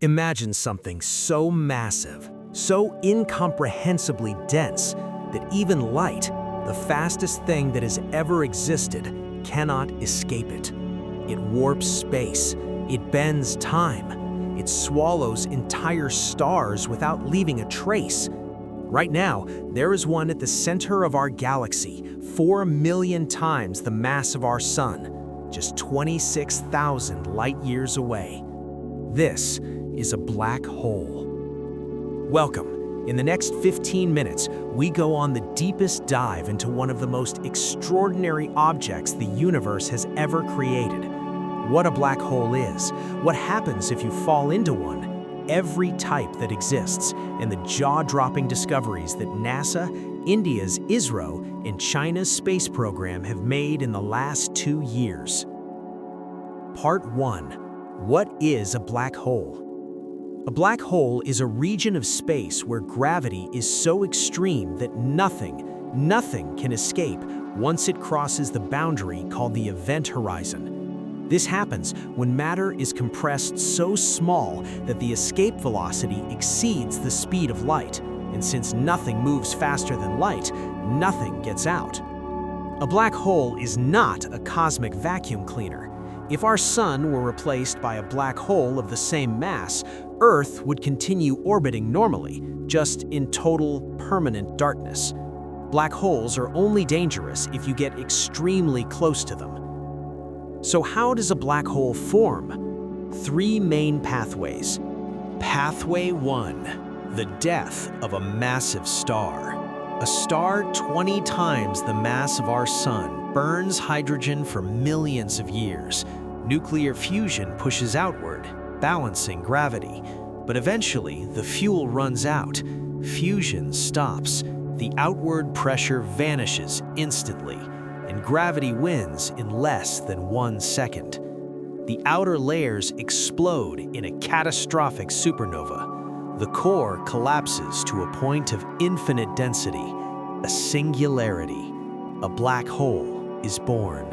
Imagine something so massive, so incomprehensibly dense, that even light, the fastest thing that has ever existed, cannot escape it. It warps space, it bends time, it swallows entire stars without leaving a trace. Right now, there is one at the center of our galaxy, 4 million times the mass of our sun, just 26,000 light-years away. This is a black hole. Welcome. In the next 15 minutes, we go on the deepest dive into one of the most extraordinary objects the universe has ever created. What a black hole is, what happens if you fall into one, every type that exists, and the jaw-dropping discoveries that NASA, India's ISRO, and China's space program have made in the last 2 years. Part 1. What is a black hole? A black hole is a region of space where gravity is so extreme that nothing can escape once it crosses the boundary called the event horizon. This happens when matter is compressed so small that the escape velocity exceeds the speed of light, and since nothing moves faster than light, nothing gets out. A black hole is not a cosmic vacuum cleaner. If our sun were replaced by a black hole of the same mass, Earth would continue orbiting normally, just in total, permanent darkness. Black holes are only dangerous if you get extremely close to them. So how does a black hole form? 3 main pathways. Pathway 1. The death of a massive star. A star 20 times the mass of our sun burns hydrogen for millions of years. Nuclear fusion pushes outward, balancing gravity. But eventually, the fuel runs out. Fusion stops. The outward pressure vanishes instantly, and gravity wins in less than 1 second. The outer layers explode in a catastrophic supernova. The core collapses to a point of infinite density, a singularity. A black hole is born.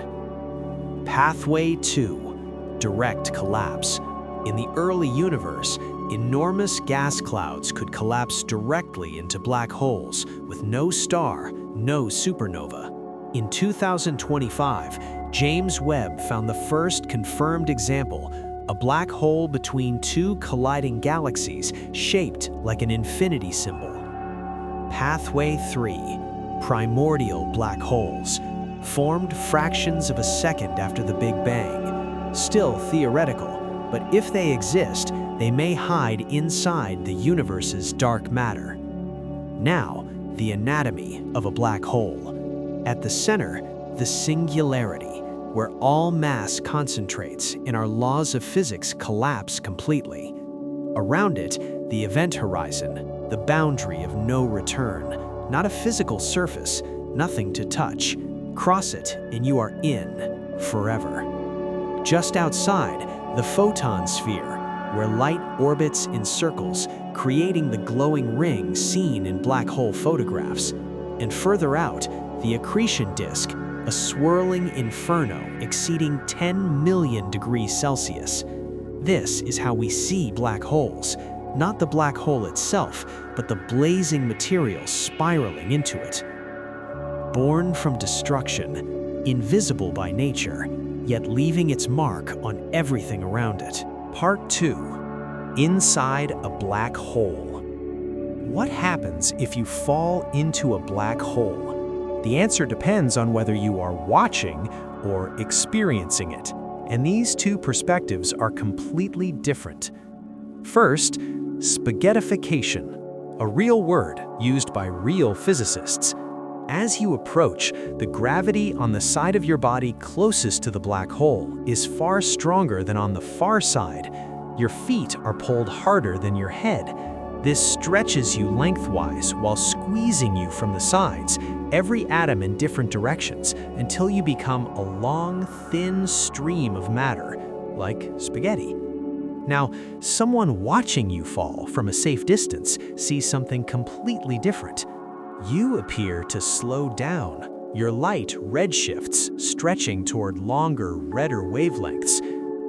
Pathway 2. Direct collapse. In the early universe, enormous gas clouds could collapse directly into black holes with no star, no supernova. In 2025, James Webb found the first confirmed example, a black hole between 2 colliding galaxies shaped like an infinity symbol. Pathway 3. Primordial black holes, formed fractions of a second after the Big Bang. Still theoretical, but if they exist, they may hide inside the universe's dark matter. Now, the anatomy of a black hole. At the center, the singularity, where all mass concentrates and our laws of physics collapse completely. Around it, the event horizon, the boundary of no return, not a physical surface, nothing to touch. Cross it and you are in forever. Just outside, the photon sphere, where light orbits in circles, creating the glowing ring seen in black hole photographs. And further out, the accretion disk, a swirling inferno exceeding 10 million degrees Celsius. This is how we see black holes, not the black hole itself, but the blazing material spiraling into it. Born from destruction, invisible by nature, yet leaving its mark on everything around it. Part 2. Inside a black hole. What happens if you fall into a black hole? The answer depends on whether you are watching or experiencing it, and these 2 perspectives are completely different. First, spaghettification, a real word used by real physicists. As you approach, the gravity on the side of your body closest to the black hole is far stronger than on the far side. Your feet are pulled harder than your head. This stretches you lengthwise while squeezing you from the sides, every atom in different directions, until you become a long, thin stream of matter, like spaghetti. Now, someone watching you fall from a safe distance sees something completely different. You appear to slow down. Your light redshifts, stretching toward longer, redder wavelengths.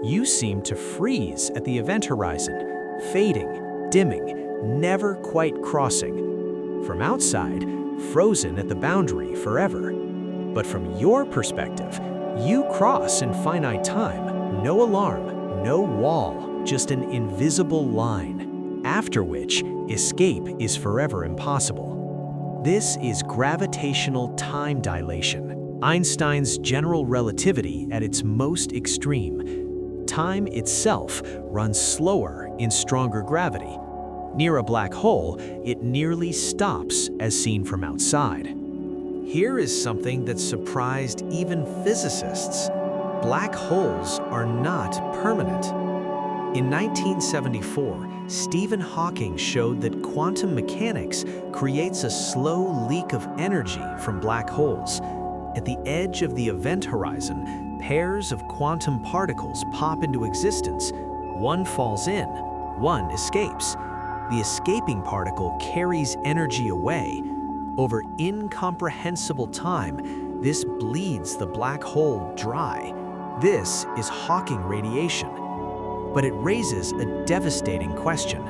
You seem to freeze at the event horizon, fading, dimming, never quite crossing. From outside, frozen at the boundary forever. But from your perspective, you cross in finite time, no alarm, no wall, just an invisible line, after which escape is forever impossible. This is gravitational time dilation, Einstein's general relativity at its most extreme. Time itself runs slower in stronger gravity. Near a black hole, it nearly stops as seen from outside. Here is something that surprised even physicists. Black holes are not permanent. In 1974, Stephen Hawking showed that quantum mechanics creates a slow leak of energy from black holes. At the edge of the event horizon, pairs of quantum particles pop into existence. One falls in, one escapes. The escaping particle carries energy away. Over incomprehensible time, this bleeds the black hole dry. This is Hawking radiation. But it raises a devastating question.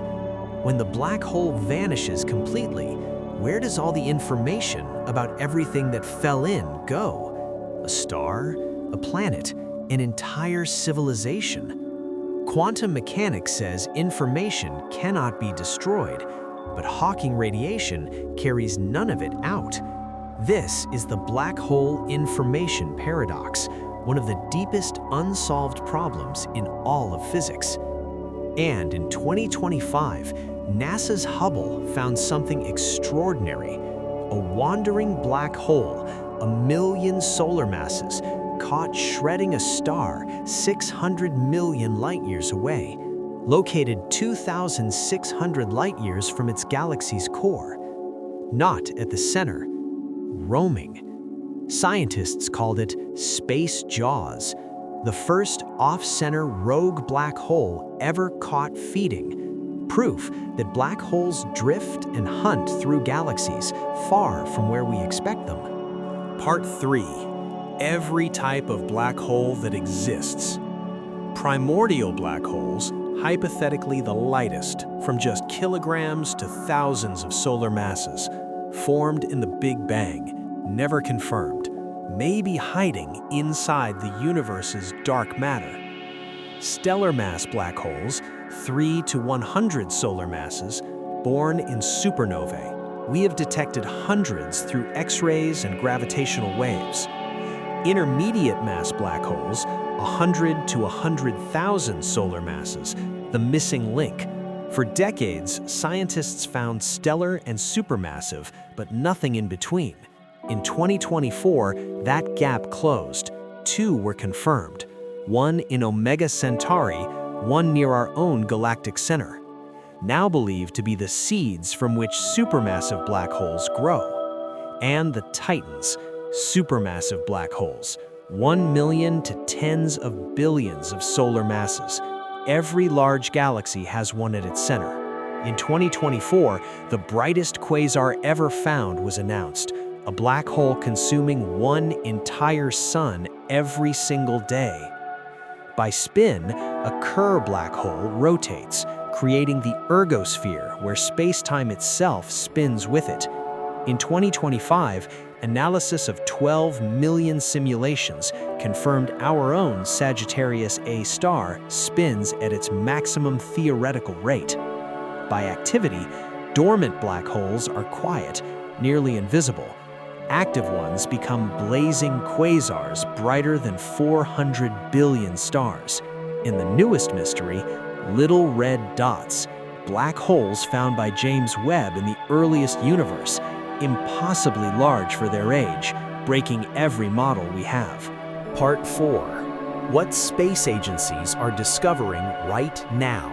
When the black hole vanishes completely, where does all the information about everything that fell in go? A star, a planet, an entire civilization. Quantum mechanics says information cannot be destroyed, but Hawking radiation carries none of it out. This is the black hole information paradox, one of the deepest unsolved problems in all of physics. And in 2025, NASA's Hubble found something extraordinary. A wandering black hole, 1 million solar masses, caught shredding a star 600 million light-years away, located 2,600 light-years from its galaxy's core. Not at the center, roaming. Scientists called it Space Jaws, the first off-center rogue black hole ever caught feeding. Proof that black holes drift and hunt through galaxies far from where we expect them. Part 3. Every type of black hole that exists. Primordial black holes, hypothetically the lightest, from just kilograms to thousands of solar masses, formed in the Big Bang, never confirmed, may be hiding inside the universe's dark matter. Stellar mass black holes, 3 to 100 solar masses, born in supernovae. We have detected hundreds through X-rays and gravitational waves. Intermediate mass black holes, 100 to 100,000 solar masses, the missing link. For decades, scientists found stellar and supermassive, but nothing in between. In 2024, that gap closed. 2 were confirmed, one in Omega Centauri, one near our own galactic center, now believed to be the seeds from which supermassive black holes grow. And the Titans, supermassive black holes, 1 million to tens of billions of solar masses. Every large galaxy has one at its center. In 2024, the brightest quasar ever found was announced, a black hole consuming one entire sun every single day. By spin, a Kerr black hole rotates, creating the ergosphere where space-time itself spins with it. In 2025, analysis of 12 million simulations confirmed our own Sagittarius A star spins at its maximum theoretical rate. By activity, dormant black holes are quiet, nearly invisible. Active ones become blazing quasars brighter than 400 billion stars. In the newest mystery, little red dots, black holes found by James Webb in the earliest universe, impossibly large for their age, breaking every model we have. Part 4. What space agencies are discovering right now?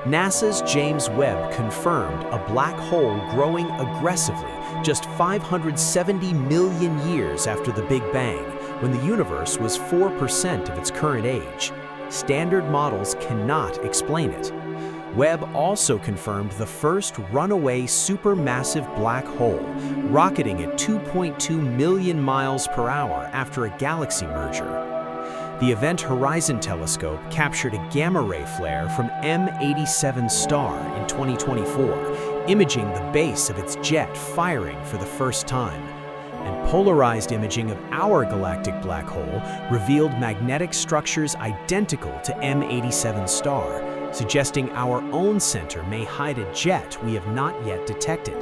NASA's James Webb confirmed a black hole growing aggressively just 570 million years after the Big Bang, when the universe was 4% of its current age. Standard models cannot explain it. Webb also confirmed the first runaway supermassive black hole, rocketing at 2.2 million miles per hour after a galaxy merger. The Event Horizon Telescope captured a gamma-ray flare from M87 star in 2024, imaging the base of its jet firing for the first time. And polarized imaging of our galactic black hole revealed magnetic structures identical to M87 star, suggesting our own center may hide a jet we have not yet detected.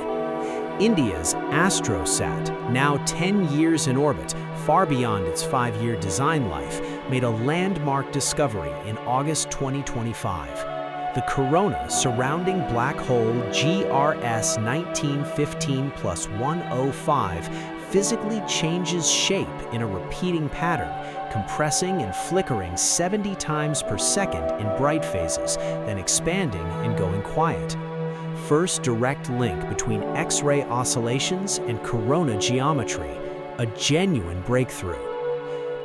India's AstroSat, now 10 years in orbit, far beyond its 5-year design life, made a landmark discovery in August 2025. The corona surrounding black hole GRS 1915+105 physically changes shape in a repeating pattern, compressing and flickering 70 times per second in bright phases, then expanding and going quiet. First direct link between X-ray oscillations and corona geometry, a genuine breakthrough.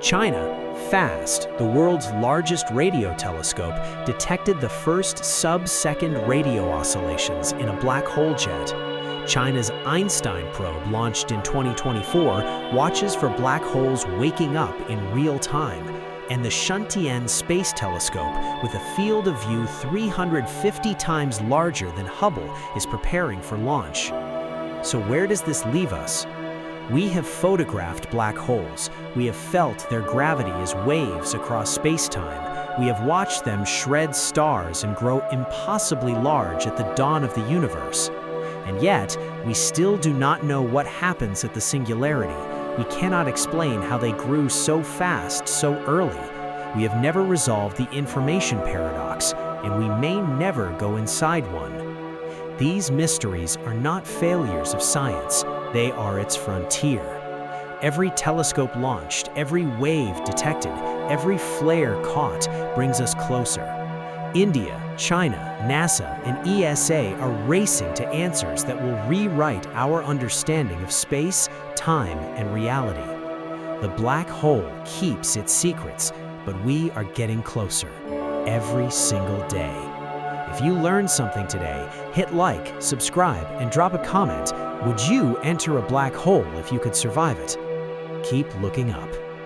China, FAST, the world's largest radio telescope, detected the first sub-second radio oscillations in a black hole jet. China's Einstein probe, launched in 2024, watches for black holes waking up in real time, and the Shuntian Space Telescope, with a field of view 350 times larger than Hubble, is preparing for launch. So where does this leave us? We have photographed black holes. We have felt their gravity as waves across space-time. We have watched them shred stars and grow impossibly large at the dawn of the universe. And yet, we still do not know what happens at the singularity. We cannot explain how they grew so fast so early. We have never resolved the information paradox, and we may never go inside one. These mysteries are not failures of science, they are its frontier. Every telescope launched, every wave detected, every flare caught brings us closer. India, China, NASA, and ESA are racing to answers that will rewrite our understanding of space, time, and reality. The black hole keeps its secrets, but we are getting closer every single day. If you learned something today, hit like, subscribe, and drop a comment. Would you enter a black hole if you could survive it? Keep looking up.